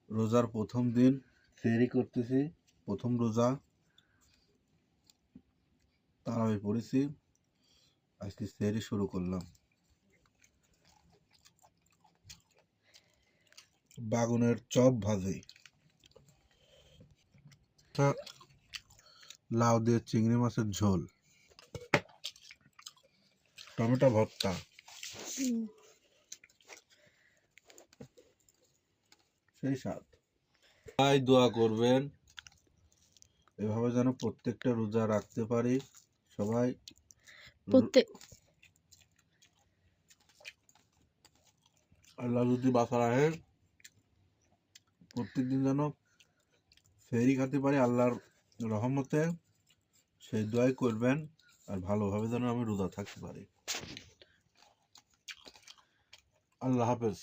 রোজার প্রথম দিন সেহরি করতেছি, প্রথম রোজা তারাবি পড়েছি, আজকে সেহরি শুরু করলাম। বাগুনের চপ ভাজি, লাউ দিয়ে চিংড়ি মাছের ঝোল, টমেটো ভর্তা। সেই স্বাদ। তাই দোয়া করবেন এভাবে যেন প্রত্যেকটা রোজা রাখতে পারি সবাই। আল্লাহ যদি বাঁচা রাখে প্রত্যেকদিন যেন সেহরি খেতে পারি আল্লাহর রহমতে, সেই দোয়াই করবেন। আর ভালোভাবে যেন আমি রোজা থাকতে পারি। আল্লাহ হাফেজ।